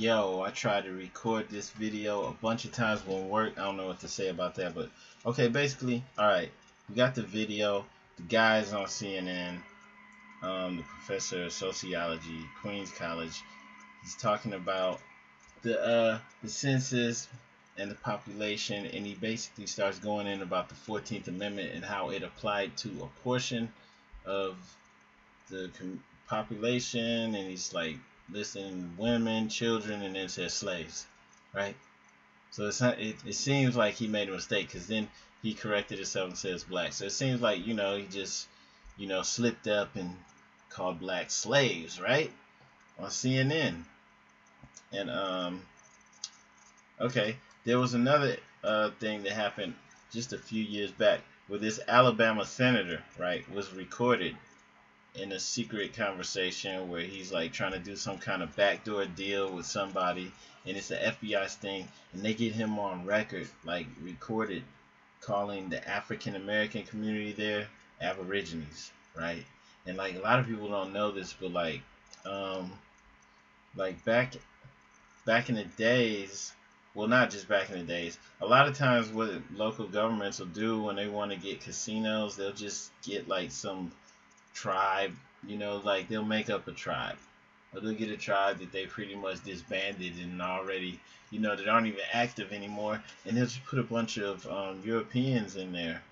Yo, I tried to record this video a bunch of times when work. I don't know what to say about that, but okay, basically, alright, we got the video. The guy's on CNN, the professor of sociology, Queens College. He's talking about the census and the population, and he basically starts going in about the 14th Amendment and how it applied to a portion of the population, and he's like listing women, children, and then says slaves, right? So it's not, it seems like he made a mistake because then he corrected himself and says black. So it seems like he just slipped up and called black slaves, right, on CNN. And okay, there was another thing that happened just a few years back where this Alabama senator, right, was recorded in a secret conversation where he's like trying to do some kind of backdoor deal with somebody, and it's the FBI thing, and they get him on record, like recorded, calling the African American community there Aborigines, right? And like a lot of people don't know this, but um, like back in the days, well, not just back in the days, a lot of times what local governments will do when they want to get casinos, they'll just get like some tribe, like they'll make up a tribe. Or they'll get a tribe that they pretty much disbanded and already, that aren't even active anymore. And they'll just put a bunch of Europeans in there.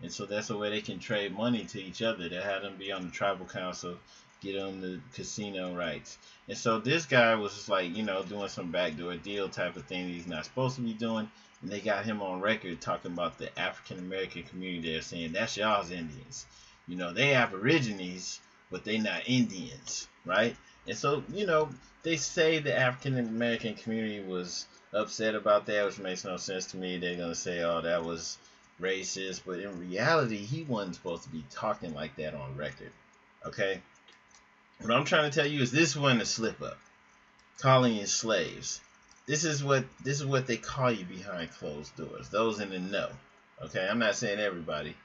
And so that's the way they can trade money to each other. They have them be on the tribal council, get on the casino rights. And so this guy was just like, doing some backdoor deal type of thing that he's not supposed to be doing. And they got him on record talking about the African American community there, saying that's y'all's Indians. They Aborigines, but they not Indians, right? And so, they say the African American community was upset about that, which makes no sense to me. They're gonna say, "Oh, that was racist," but in reality, he wasn't supposed to be talking like that on record. Okay, what I'm trying to tell you is this wasn't a slip up, calling you slaves. This is what they call you behind closed doors. Those in the know. Okay, I'm not saying everybody,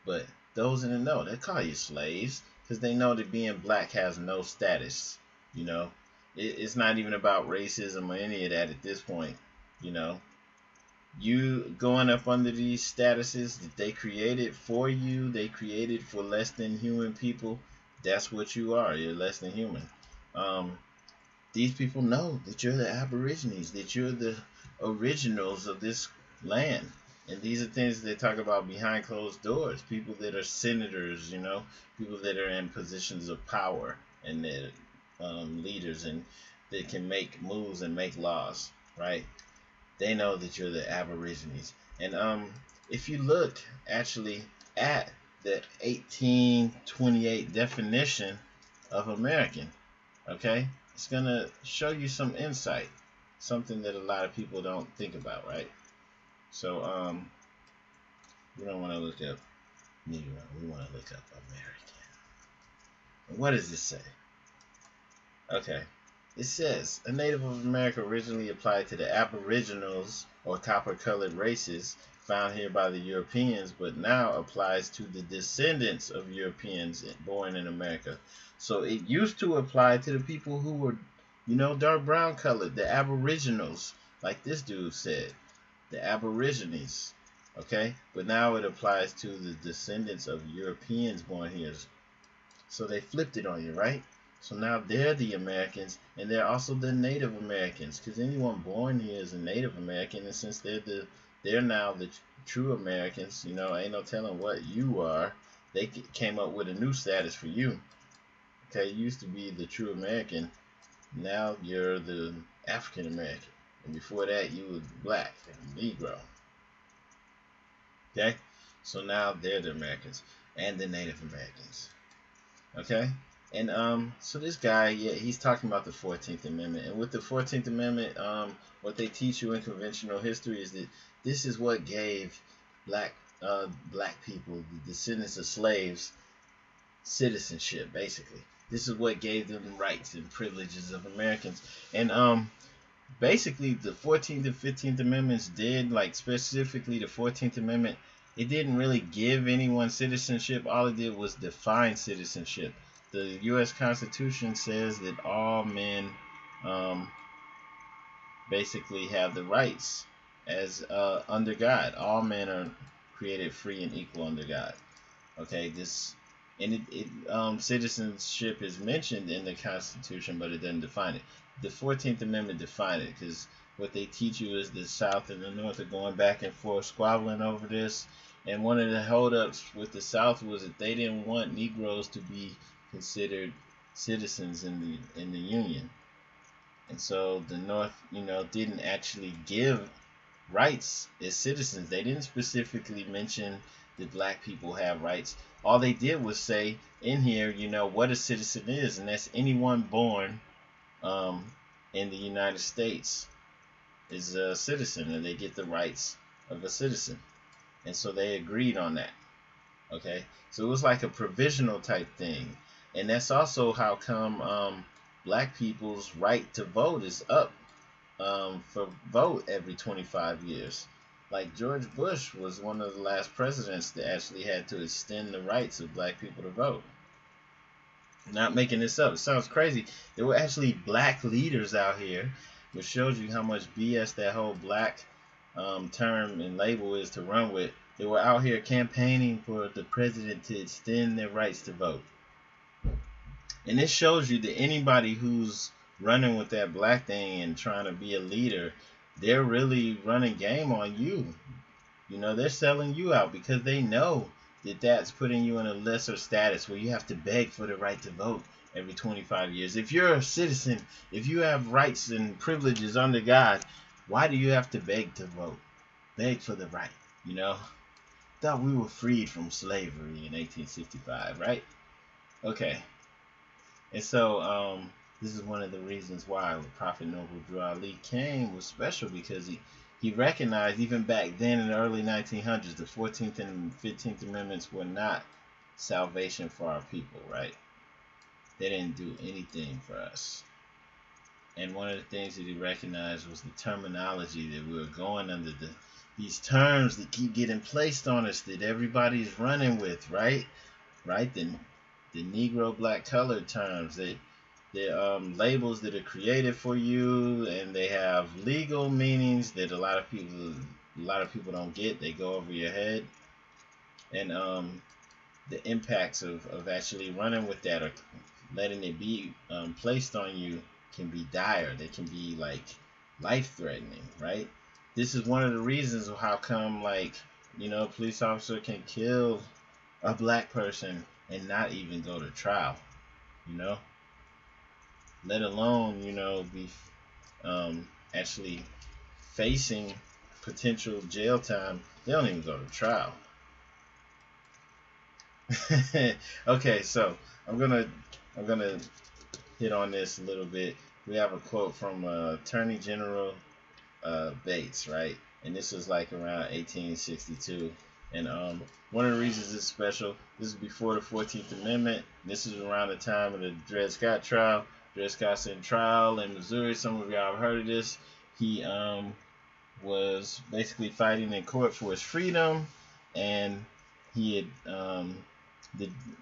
but those in the know, they call you slaves because they know that being black has no status. You know, it's not even about racism or any of that at this point. You know, you going up under these statuses that they created for you, they created for less than human people. That's what you are. You're less than human. Um, these people know that you're the Aborigines, that you're the originals of this land. And these are things they talk about behind closed doors. People that are senators, people that are in positions of power and they're leaders and they can make moves and make laws, right? They know that you're the Aborigines. And if you look actually at the 1828 definition of American, okay, it's going to show you some insight, something that a lot of people don't think about, right? So we don't want to look up Negro, we want to look up American. And what does this say? Okay, it says a native of America originally applied to the aboriginals or copper-colored races found here by the Europeans, but now applies to the descendants of Europeans born in America. So it used to apply to the people who were, dark brown colored, the aboriginals, like this dude said, the aborigines. Okay, but now it applies to the descendants of Europeans born here. So they flipped it on you, right? So now they're the Americans, and they're also the Native Americans, because anyone born here is a Native American, and since they're now the true Americans, ain't no telling what you are. They came up with a new status for you. Okay, you used to be the true American, now you're the African American, and before that you were black and Negro. Okay, so now they're the Americans and the Native Americans. Okay. And so this guy, yeah, he's talking about the 14th Amendment. And with the 14th Amendment, what they teach you in conventional history is that this is what gave black people, the descendants of slaves, citizenship, basically. This is what gave them the rights and privileges of Americans. And basically the 14th and 15th Amendments did, like specifically the 14th Amendment, it didn't really give anyone citizenship. All it did was define citizenship. The U.S. Constitution says that all men basically have the rights as under God. All men are created free and equal under God. Okay, this and citizenship is mentioned in the Constitution, but it doesn't define it. The 14th Amendment defined it because what they teach you is the South and the North are going back and forth, squabbling over this. And one of the holdups with the South was that they didn't want Negroes to be considered citizens in the Union, and so the North, didn't actually give rights as citizens. They didn't specifically mention that black people have rights. All they did was say in here, what a citizen is, and that's anyone born um, in the United States is a citizen, and they get the rights of a citizen. And so they agreed on that. Okay, so it was like a provisional type thing, and that's also how come black people's right to vote is up for vote every 25 years. Like George Bush was one of the last presidents that actually had to extend the rights of black people to vote. Not making this up. It sounds crazy. There were actually black leaders out here, which shows you how much BS that whole black term and label is to run with. They were out here campaigning for the president to extend their rights to vote. And this shows you that anybody who's running with that black thing and trying to be a leader, they're really running game on you. They're selling you out because they know that that's putting you in a lesser status where you have to beg for the right to vote every 25 years. If you're a citizen, if you have rights and privileges under God, why do you have to beg to vote? Beg for the right, Thought we were freed from slavery in 1865, right? Okay. And so this is one of the reasons why the Prophet Noble Drew Ali came was special, because he recognized even back then in the early 1900s the 14th and 15th Amendments were not salvation for our people, right? They didn't do anything for us. And one of the things that he recognized was the terminology that we were going under, these terms that keep getting placed on us that everybody's running with, right? Right? The Negro, black, colored terms. They're labels that are created for you, and they have legal meanings that a lot of people don't get. They go over your head, and the impacts of actually running with that or letting it be placed on you can be dire. They can be like life-threatening, right? This is one of the reasons of how come, like, a police officer can kill a black person and not even go to trial, let alone, be actually facing potential jail time. They don't even go to trial. Okay, so I'm gonna hit on this a little bit. We have a quote from Attorney General Bates, right? And this was like around 1862. And one of the reasons it's special, this is before the 14th Amendment. This is around the time of the Dred Scott trial. Dred Scott's in trial in Missouri. Some of y'all have heard of this. He was basically fighting in court for his freedom, and he had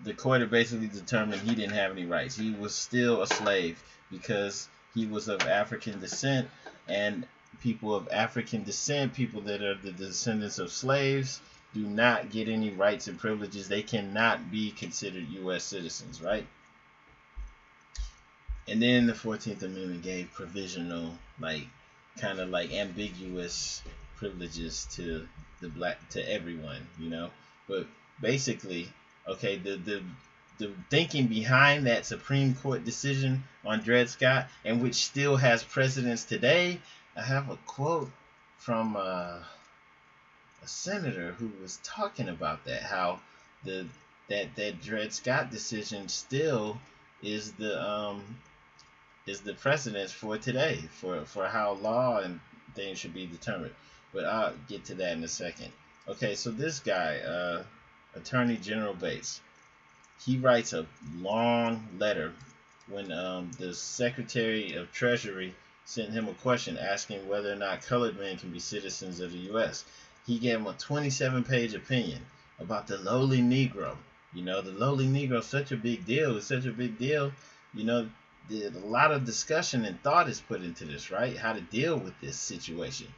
the court had basically determined he didn't have any rights. He was still a slave because he was of African descent, and people of African descent, people that are the descendants of slaves, do not get any rights and privileges. They cannot be considered U.S. citizens, right? And then the 14th Amendment gave provisional, like, kind of like ambiguous privileges to everyone, But basically, okay, the thinking behind that Supreme Court decision on Dred Scott, and which still has precedence today. I have a quote from a senator who was talking about that, how that Dred Scott decision still is the precedence for today for how law and things should be determined. But I'll get to that in a second. Okay, so this guy, Attorney General Bates, he writes a long letter when the Secretary of Treasury sent him a question asking whether or not colored men can be citizens of the U.S. He gave him a 27-page opinion about the lowly Negro. The lowly Negro is such a big deal. It's such a big deal. a lot of discussion and thought is put into this, right? How to deal with this situation.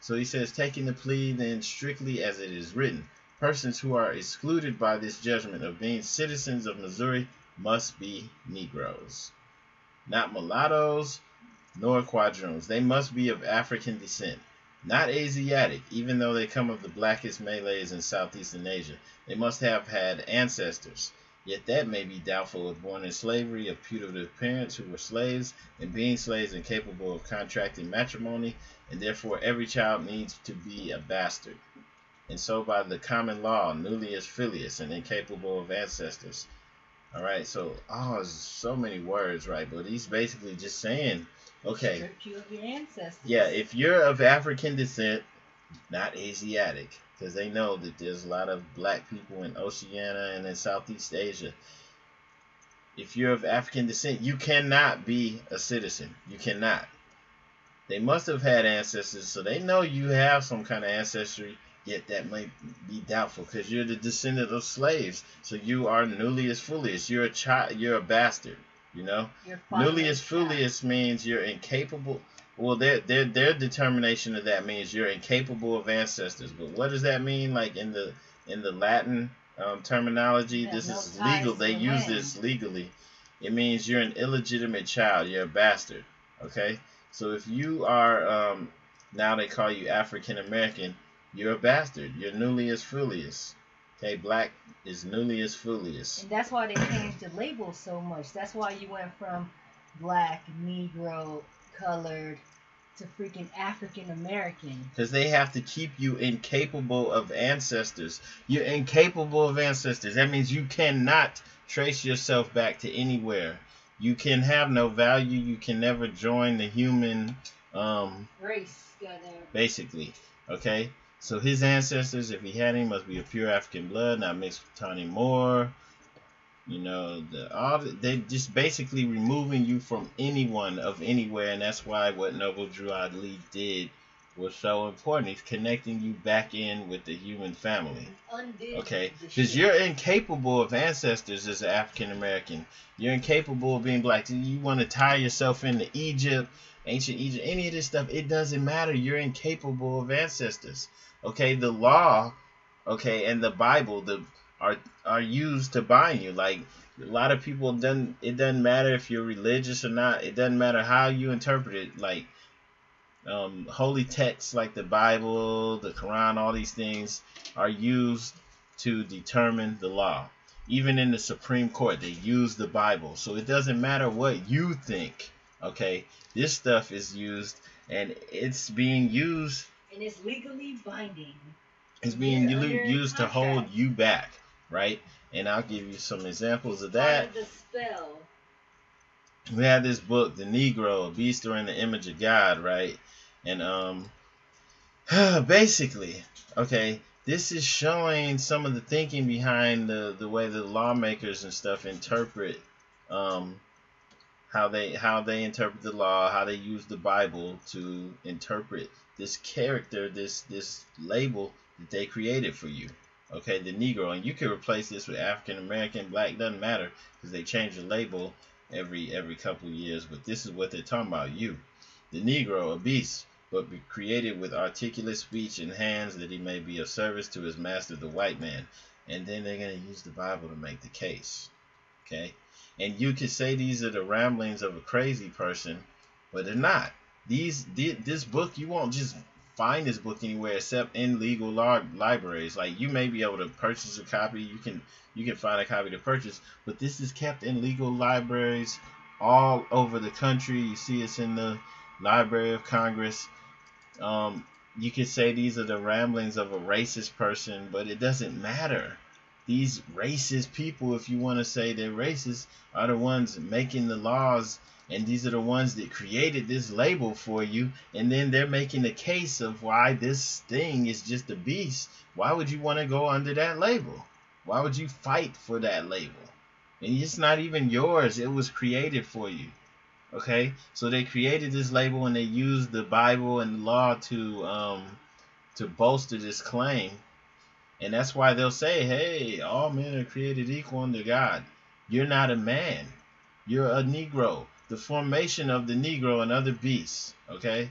So he says, taking the plea then strictly as it is written, persons who are excluded by this judgment of being citizens of Missouri must be Negroes, not mulattoes nor quadroons. They must be of African descent, not Asiatic, even though they come of the blackest Malays in Southeastern Asia. They must have had ancestors. Yet that may be doubtful if born in slavery of putative parents who were slaves, and being slaves incapable of contracting matrimony, and therefore every child needs to be a bastard. And so by the common law, Nullius Filius, and incapable of ancestors. All right, so so many words, right? But he's basically just saying, okay, strip you of your ancestors. Yeah, if you're of African descent, not Asiatic, because they know that there's a lot of black people in Oceania and in Southeast Asia. If you're of African descent, you cannot be a citizen. You cannot. They must have had ancestors, so they know you have some kind of ancestry, yet that might be doubtful because you're the descendant of slaves. So you are Nullius Filius. You're a child. You're a bastard. You know, Nullius Filius means you're incapable. Well, their determination of that means you're incapable of ancestors. But what does that mean? Like in the Latin terminology, this is legal. They use this legally. It means you're an illegitimate child. You're a bastard. Okay. So if you are now they call you African American, you're a bastard. You're Nullius Filius. Okay, black is Nullius Filius. And that's why they changed the label so much. That's why you went from black, Negro, colored to freaking African American. Because they have to keep you incapable of ancestors. You're incapable of ancestors. That means you cannot trace yourself back to anywhere. You can have no value. You can never join the human race. Basically, okay. So his ancestors, if he had any, must be of pure African blood, not mixed with Tawny Moore. You know, they just basically removing you from anyone of anywhere, and that's why what Noble Drew Ali did was so important. He's connecting you back in with the human family. Okay, because you're incapable of ancestors as an African American. You're incapable of being black. You want to tie yourself into Egypt, ancient Egypt, any of this stuff. It doesn't matter. You're incapable of ancestors. Okay, the law, okay, and the Bible, are used to bind you. Like a lot of people, it doesn't matter if you're religious or not. It doesn't matter how you interpret it. Like holy texts like the Bible, the Quran, all these things are used to determine the law. Even in the Supreme Court, they use the Bible. So it doesn't matter what you think. Okay, this stuff is used, and it's being used. And it's legally binding. It's being used to hold you back, right? And I'll give you some examples of that. The spell. We have this book, The Negro, a beast or in the image of God, right? And basically, okay, this is showing some of the thinking behind the way the lawmakers and stuff interpret how they interpret the law, how they use the Bible to interpret this character, this label that they created for you. Okay, the Negro, and you can replace this with African American, black, doesn't matter, because they change the label every couple of years. But this is what they're talking about. You, the Negro, a beast, but be created with articulate speech and hands, that he may be of service to his master, the white man. And then they're going to use the Bible to make the case. Okay, and you could say these are the ramblings of a crazy person, but they're not. This book, you won't just find this book anywhere except in legal libraries. Like, you may be able to purchase a copy. You can find a copy to purchase, but this is kept in legal libraries all over the country. You see it's in the Library of Congress. You could say these are the ramblings of a racist person, but it doesn't matter. These racist people, if you want to say they're racist, are the ones making the laws, and these are the ones that created this label for you, and then they're making the case of why this thing is just a beast. Why would you want to go under that label? Why would you fight for that label? And it's not even yours. It was created for you. Okay? So they created this label, and they used the Bible and the law to bolster this claim. And that's why they'll say, hey, all men are created equal under God. You're not a man. You're a Negro. the formation of the Negro and other beasts. Okay,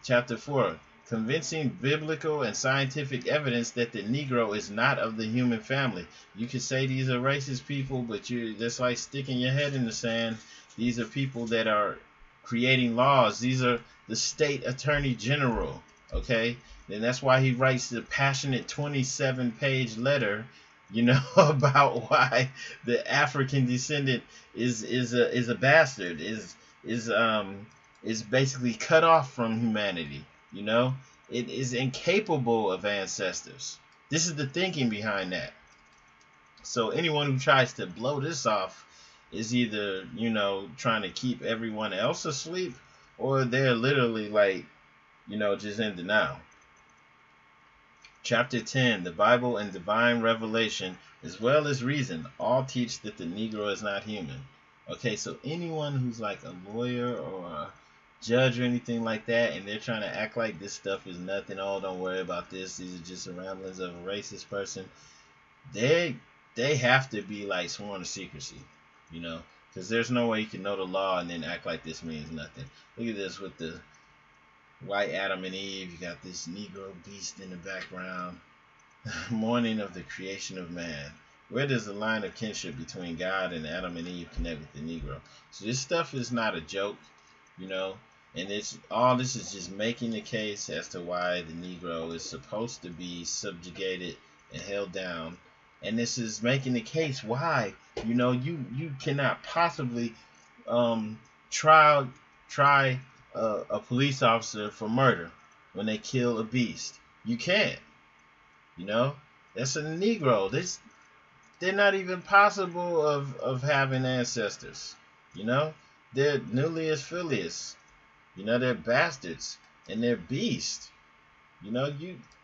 chapter 4. Convincing biblical and scientific evidence that the Negro is not of the human family. You could say these are racist people, but you that's like sticking your head in the sand. These are people that are creating laws. These are the state attorney general. Okay, and that's why he writes the passionate 27-page letter, about why the African descendant is a bastard, is basically cut off from humanity. It is incapable of ancestors. This is the thinking behind that. So anyone who tries to blow this off is either, trying to keep everyone else asleep, or they're literally like, just in denial. Chapter 10, the Bible and divine revelation, as well as reason, all teach that the Negro is not human. Okay, so anyone who's like a lawyer or a judge or anything like that, and they're trying to act like this stuff is nothing, oh, don't worry about this, these are just the ramblings of a racist person, they have to be like sworn to secrecy, because there's no way you can know the law and then act like this means nothing. Look at this with the white Adam and Eve. You got this Negro beast in the background. Morning of the creation of man. Where does the line of kinship between God and Adam and Eve connect with the Negro? So this stuff is not a joke, and it's all this is just making the case as to why the Negro is supposed to be subjugated and held down. And this is making the case why, you cannot possibly try a police officer for murder when they kill a beast. You can't. That's a Negro. They're not even possible of having ancestors. They're Nullius Filius. They're bastards and they're beasts.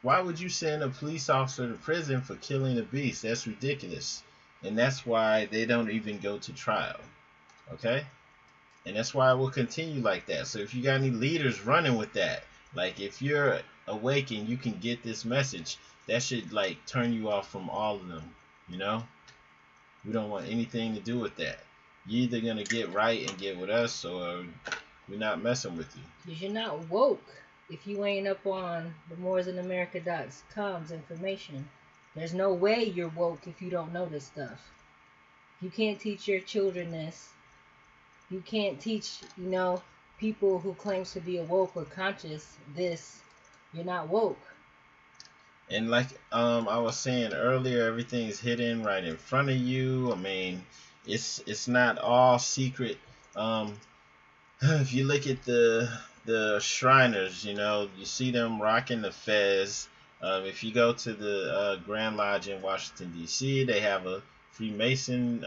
Why would you send a police officer to prison for killing a beast? That's ridiculous. And that's why they don't even go to trial. Okay? And that's why it will continue like that. So if you got any leaders running with that, like if you're awake and you can get this message, that should like turn you off from all of them. We don't want anything to do with that. You're either gonna get right and get with us, or we're not messing with you. Because you're not woke if you ain't up on the moresanamerica.com's information. There's no way you're woke if you don't know this stuff. You can't teach your children this. You can't teach, people who claims to be awoke or conscious this. You're not woke. And like I was saying earlier, everything's hidden right in front of you. I mean, it's not all secret. If you look at the Shriners, you see them rocking the fez. If you go to the Grand Lodge in Washington D.C., they have a Freemason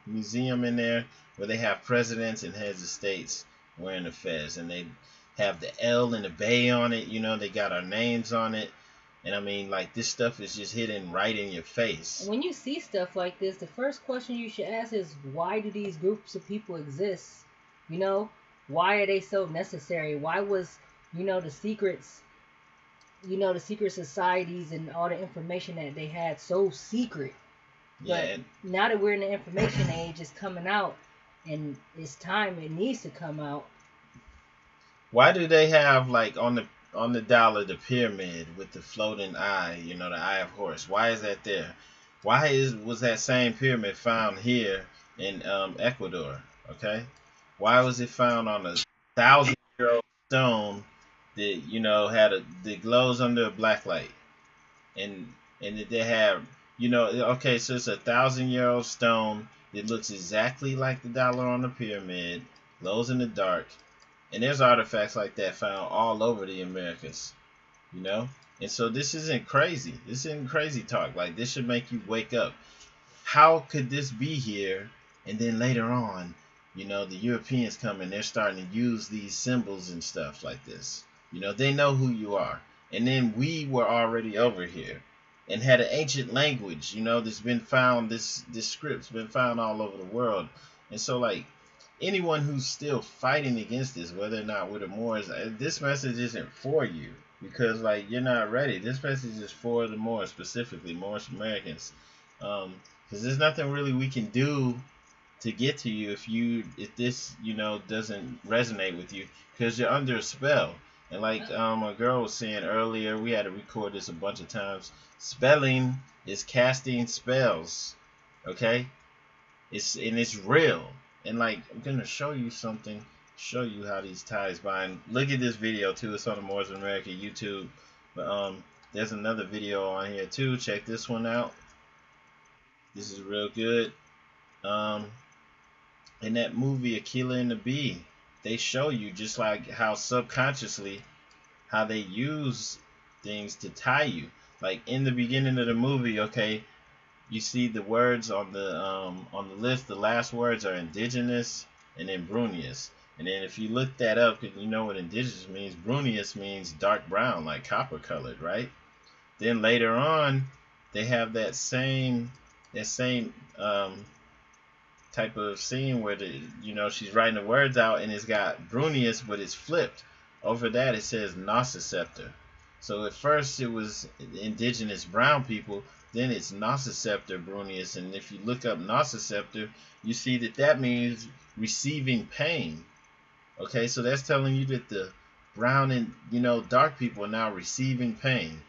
museum in there where they have presidents and heads of states wearing the fez, and they have the L and the Bay on it. They got our names on it. And I mean, like, this stuff is just hidden right in your face. When you see stuff like this, the first question you should ask is, why do these groups of people exist? Why are they so necessary? Why was, the secrets, the secret societies and all the information that they had so secret? Yeah. But now that we're in the information age, it's coming out, and it's time it needs to come out. Why do they have, like, on the dollar, the pyramid with the floating eye, the eye of Horus? Why is that there? Why was that same pyramid found here in Ecuador? Okay, why was it found on a 1,000-year-old stone that that glows under a black light, and that they have okay, so it's a 1,000-year-old stone that looks exactly like the dollar on the pyramid, glows in the dark. And there's artifacts like that found all over the Americas, And so this isn't crazy. This isn't crazy talk. Like, this should make you wake up. How could this be here? And then later on, the Europeans come and they're starting to use these symbols and stuff like this. They know who you are. And then we were already over here and had an ancient language, that's been found, this script's been found all over the world. And so, like, anyone who's still fighting against this, whether or not we're the Moors, this message isn't for you, because like you're not ready. This message is for the Moors, specifically Moorish Americans, because there's nothing really we can do to get to you if this doesn't resonate with you, because you're under a spell. And like a girl was saying earlier, we had to record this a bunch of times. Spelling is casting spells, okay? It's real. And like I'm gonna show you something, show you how these ties bind. Look at this video too. It's on the Moors of America YouTube. But there's another video on here too. Check this one out. This is real good. Um, in that movie Aquila and the Bee, they show you just like how subconsciously how they use things to tie you. Like in the beginning of the movie, okay, you see the words on the list. The last words are indigenous and then brunius. And then if you look that up, because you know what indigenous means, brunius means dark brown, like copper colored, right? Then later on, they have that same type of scene where she's writing the words out and it's got brunius, but it's flipped. Over that it says nociceptor. So at first it was indigenous brown people, then it's nociceptor brunius, and if you look up nociceptor, you see that means receiving pain. Okay, so that's telling you that the brown and dark people are now receiving pain.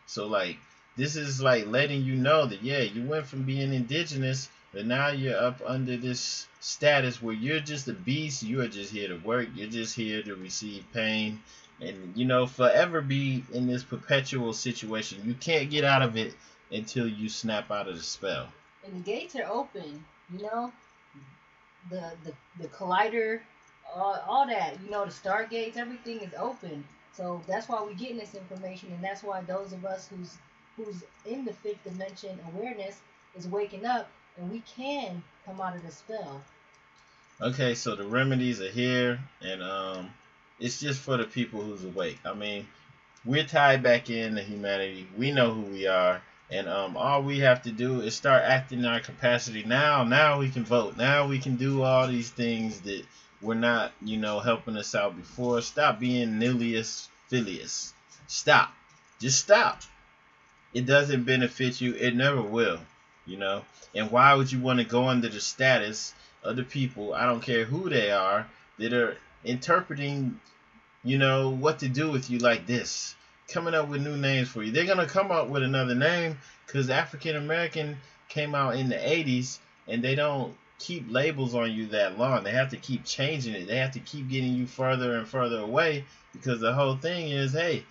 So like this is like letting you know that yeah, you went from being indigenous, but now you're up under this status where you're just a beast. You are just here to work. You're just here to receive pain, and forever be in this perpetual situation. You can't get out of it until you snap out of the spell. And the gates are open. The collider, all that. The stargates, everything is open. So that's why we're getting this information, and that's why those of us who's in the fifth dimension awareness is waking up, and we can come out of the spell. Okay, so the remedies are here, and it's just for the people who's awake. I mean, we're tied back into humanity. We know who we are, and all we have to do is start acting in our capacity now. Now we can vote. Now we can do all these things that were not, helping us out before. Stop being Nullius Filius. Stop. Just stop. It doesn't benefit you. It never will. And why would you want to go under the status of the people, I don't care who they are, that are interpreting, what to do with you like this, coming up with new names for you. They're going to come up with another name because African American came out in the 80s, and they don't keep labels on you that long. They have to keep changing it. They have to keep getting you further and further away, because the whole thing is, hey,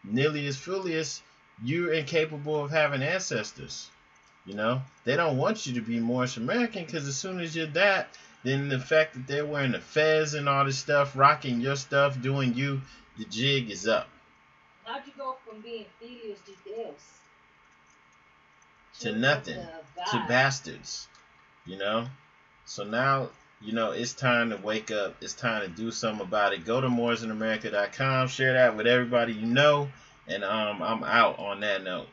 Nullius Filius, you're incapable of having ancestors. They don't want you to be Moorish American, because as soon as you're that, then the fact that they're wearing the fez and all this stuff, rocking your stuff, doing you, the jig is up. How'd you go from being Filius to Deus? To nothing. To bastards. So now, it's time to wake up. It's time to do something about it. Go to moorsinamerica.com, share that with everybody you know, and I'm out on that note.